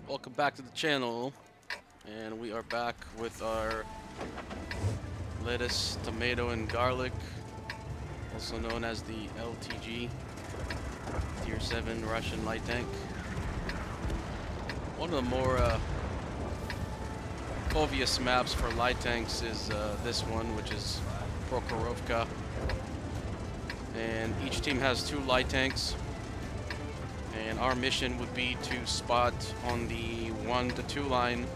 Welcome back to the channel, and we are back with our lettuce, tomato, and garlic, also known as the LTG, Tier 7 Russian light tank. One of the more obvious maps for light tanks is this one, which is Prokorovka. And each team has 2 light tanks, and our mission would be to spot on the 1 to 2 line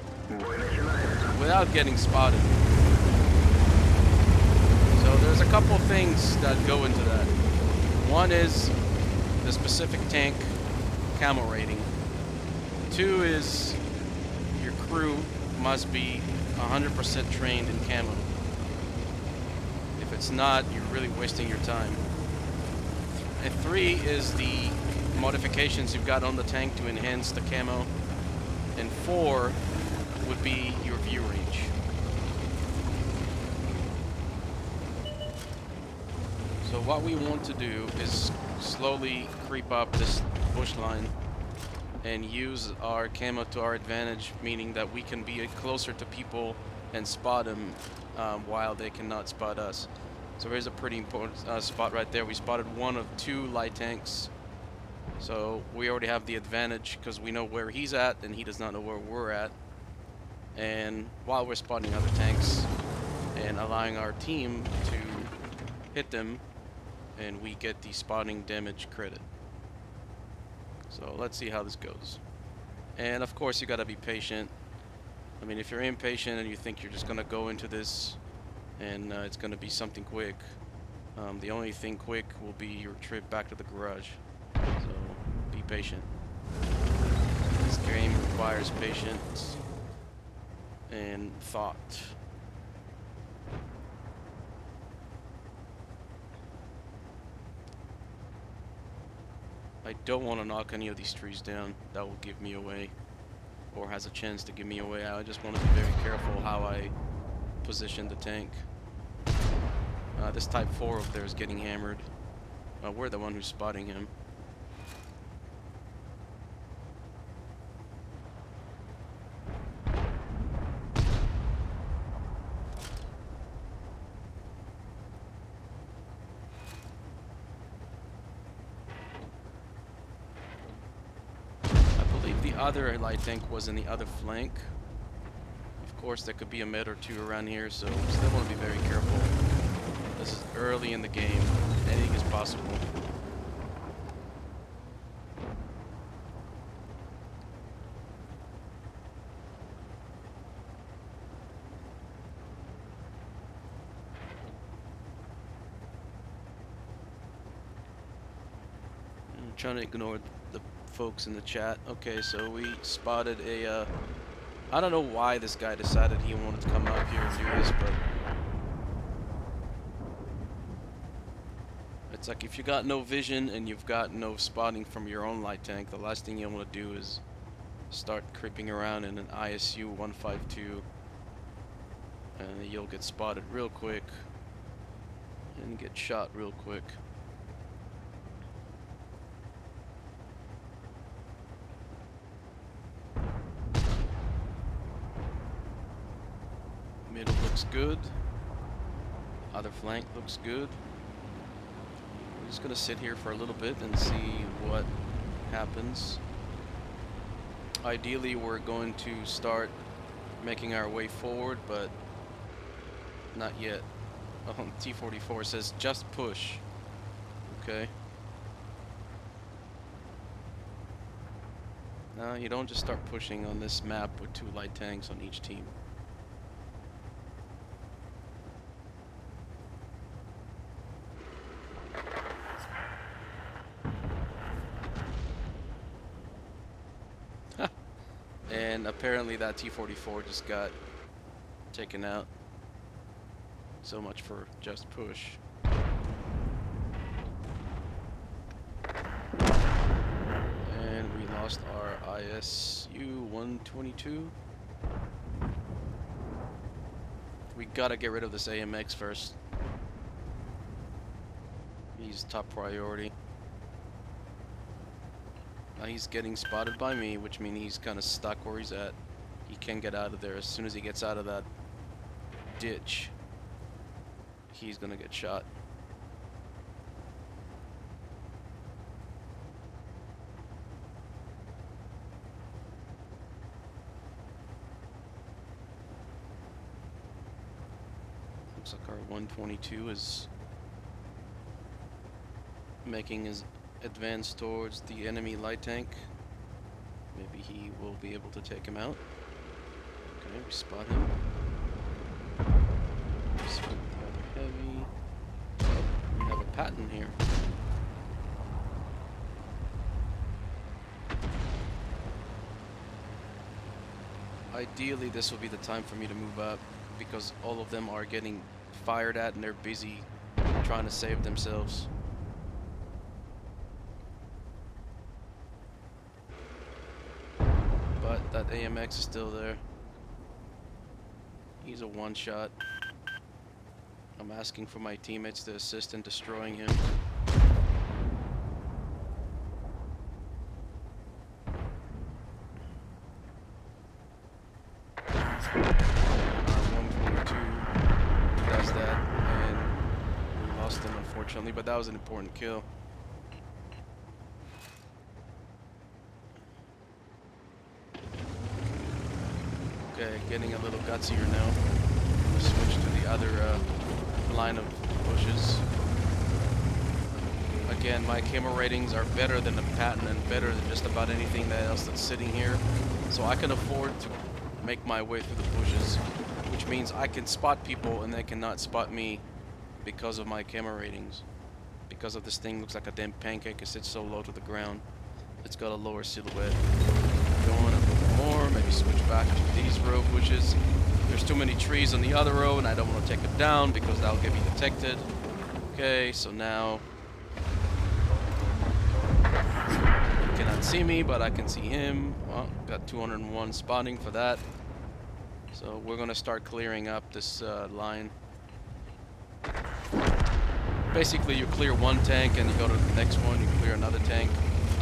without getting spotted. So there's a couple things that go into that. One is the specific tank camo rating. 2 is your crew must be 100% trained in camo. If it's not, you're really wasting your time. And 3 is the modifications you've got on the tank to enhance the camo. And 4 would be your view range. So what we want to do is slowly creep up this bush line and use our camo to our advantage, meaning that we can be closer to people and spot them while they cannot spot us. So here's a pretty important spot right there. We spotted 1 of 2 light tanks. So we already have the advantage because we know where he's at and he does not know where we're at. And while we're spotting other tanks and allowing our team to hit them, and we get the spotting damage credit. So let's see how this goes. And of course you gotta be patient. I mean, if you're impatient and you think you're just gonna go into this and it's gonna be something quick, the only thing quick will be your trip back to the garage. So be patient. This game requires patience and thought. I don't want to knock any of these trees down. That will give me away, or has a chance to give me away. I just want to be very careful how I position the tank. This Type 4 over there is getting hammered. We're the one who's spotting him. The other light tank was in the other flank. Of course, there could be a med or 2 around here, so we still want to be very careful. This is early in the game. Anything is possible. I'm trying to ignore the folks in the chat. Okay, so we spotted a I don't know why this guy decided he wanted to come out here and do this, but it's like if you got no vision and you've got no spotting from your own light tank, the last thing you want to do is start creeping around in an ISU 152 and you'll get spotted real quick and get shot real quick. Middle looks good. Other flank looks good. We're just gonna sit here for a little bit and see what happens. Ideally, we're going to start making our way forward, but not yet. Oh, T-44 says just push. Okay. No, you don't just start pushing on this map with 2 light tanks on each team. And apparently that T-44 just got taken out. So much for just push. And we lost our ISU 122. We gotta get rid of this AMX first. He's top priority. He's getting spotted by me, which means he's kind of stuck where he's at. He can't get out of there. As soon as he gets out of that ditch, he's gonna get shot. Looks like our 122 is making his advance towards the enemy light tank. Maybe he will be able to take him out. Okay, we spot him. Spot the other heavy. Oh, we have a pattern here. Ideally, this will be the time for me to move up because all of them are getting fired at and they're busy trying to save themselves. But that AMX is still there. He's a one-shot. I'm asking for my teammates to assist in destroying him. Our 142 does that, and we lost him unfortunately, but that was an important kill. Okay, getting a little gutsier now. I'm gonna switch to the other line of bushes. Again, my camera ratings are better than the pattern and better than just about anything else that's sitting here. So I can afford to make my way through the bushes, which means I can spot people and they cannot spot me because of my camera ratings. Because of this thing looks like a damn pancake, it sits so low to the ground. It's got a lower silhouette. Going a little more, maybe switch back to these row bushes. There's too many trees on the other row and I don't want to take them down because that'll get me detected. Okay, so now he cannot see me, but I can see him. Well, got 201 spotting for that. So we're gonna start clearing up this line. Basically, you clear one tank and you go to the next one, you clear another tank.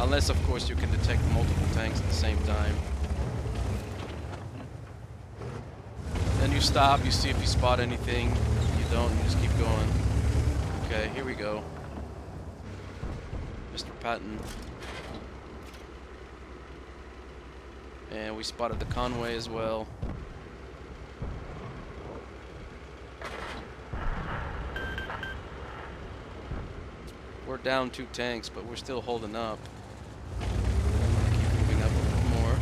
Unless, of course, you can detect multiple tanks at the same time. Then you stop, you see if you spot anything. If you don't, you just keep going. Okay, here we go. Mr. Patton. And we spotted the Conway as well. We're down 2 tanks, but we're still holding up. Keep moving up a little more.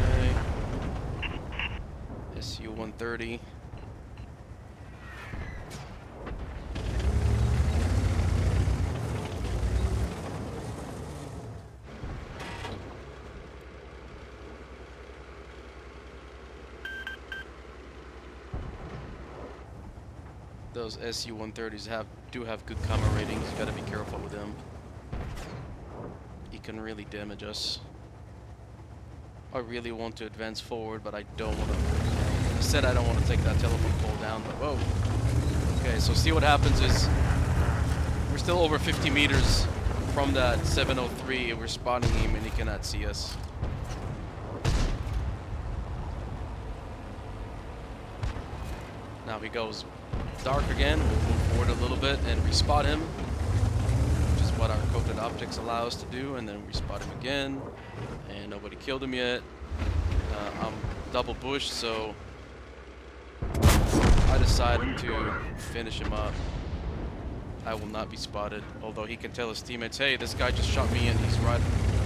Okay. SU-130. Those SU-130s do have good camera ratings. You gotta be careful with them. He can really damage us. I really want to advance forward, but I don't want to. I said I don't want to take that telephone pole down, but whoa. Okay, so see what happens is we're still over 50 meters from that 703, and we're spotting him, and he cannot see us. Now he goes dark again. We'll move forward a little bit and respot him, which is what our coated optics allow us to do, and then respot him again, and nobody killed him yet. I'm double bushed, so I decided to finish him up. I will not be spotted, although he can tell his teammates, hey, this guy just shot me and he's right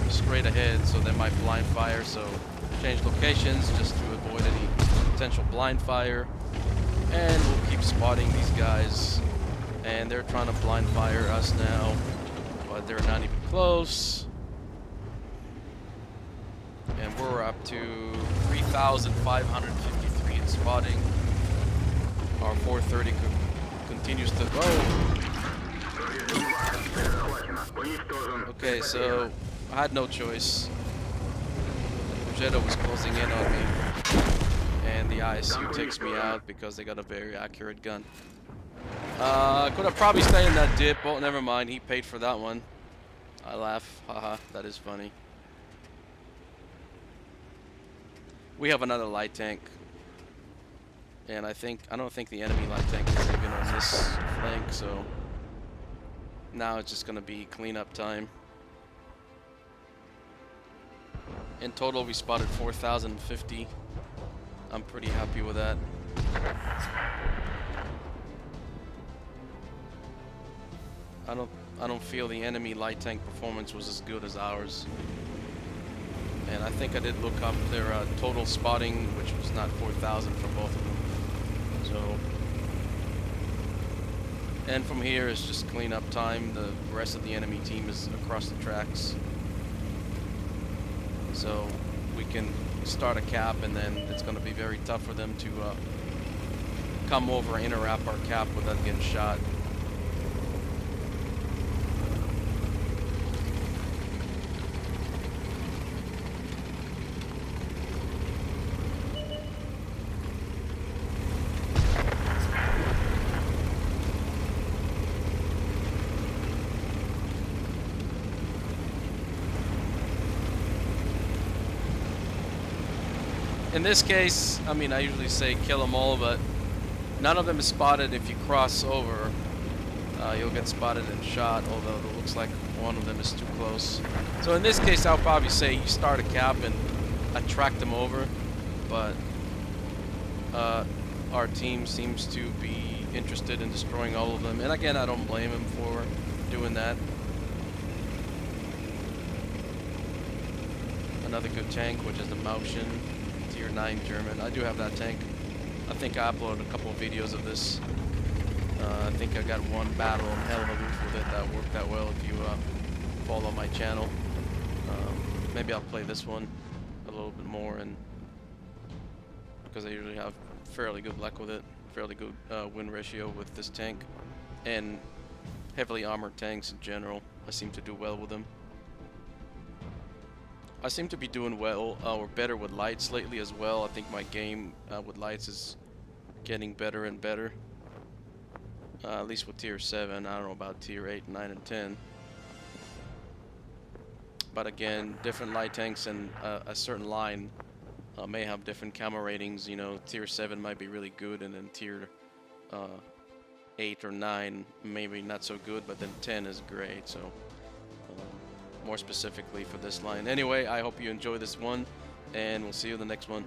straight ahead, so they might blind fire, so change locations just to avoid any potential blind fire. And we'll keep spotting these guys. And they're trying to blind fire us now, but they're not even close. And we're up to 3,553 in spotting. Our 430 continues to go. Okay, so I had no choice. Jetta was closing in on me. And the ISU takes me out because they got a very accurate gun. Could have probably stayed in that dip. Well, never mind. He paid for that one. I laugh. Haha, that is funny. We have another light tank. And I don't think the enemy light tank is even on this flank, so now it's just gonna be cleanup time. In total, we spotted 4,050. I'm pretty happy with that. I don't feel the enemy light tank performance was as good as ours. And I think I did look up their total spotting, which was not 4,000 for both of them. So, and from here is just cleanup time. The rest of the enemy team is across the tracks. So we can start a cap, and then it's going to be very tough for them to come over and interrupt our cap without getting shot. In this case, I mean, I usually say kill them all, but none of them is spotted. If you cross over, you'll get spotted and shot, although it looks like one of them is too close. So in this case, I'll probably say you start a cap and attract them over, but our team seems to be interested in destroying all of them. And again, I don't blame him for doing that. Another good tank, which is the Mauschen. Tier 9 German. I do have that tank. I think I uploaded a couple of videos of this. I think I got one battle in hell of a roof with it that worked that well if you follow my channel. Maybe I'll play this one a little bit more, and because I usually have fairly good luck with it, fairly good win ratio with this tank, and heavily armored tanks in general. I seem to do well with them. I seem to be doing well or better with lights lately as well. I think my game with lights is getting better and better. At least with tier 7. I don't know about tier 8, 9, and 10. But again, different light tanks and a certain line may have different camo ratings. You know, tier 7 might be really good, and then tier 8 or 9 maybe not so good, but then 10 is great. So more specifically for this line. Anyway, I hope you enjoy this one, and we'll see you in the next one.